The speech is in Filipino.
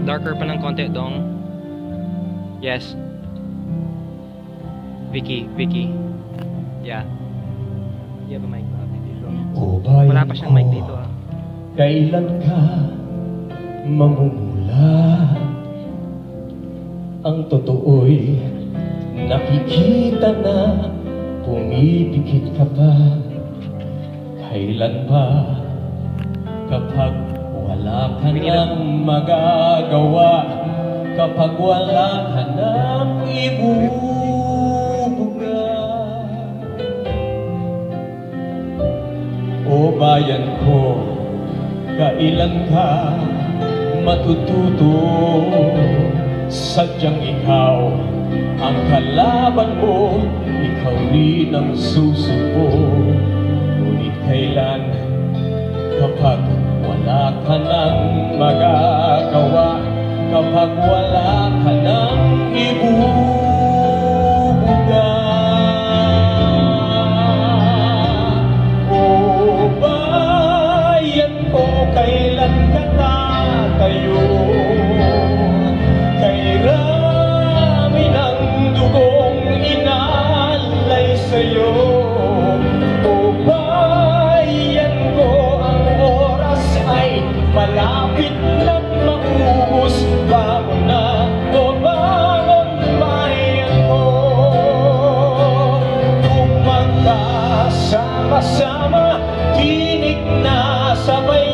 Darker pa ng konti, Dong. Yes. Vicky. Yeah. You have a mic pa dito. Wala pa siyang mic dito, ah. Kailan ka mamumula? Ang totoo'y nakikita na pumipikit ka pa. Kailan ba kapag wala ka nang magagawa, kapag wala ka nang ibubuga? O bayan ko, kailan ka matututo? Sadyang ikaw ang kalaban mo, ikaw rin ang susuko. Ngunit kailan kapag wala ka nang magagawa, kapag wala ka nang ibubuga? O bayan ko, kailan ka tatayo? Kay rami ng dugong inalay sa'yo. O bayan ko, ang oras ay malapit na maubos. Bangon na, o bangon bayan ko. Kung magkasama-sama, tinig na sabay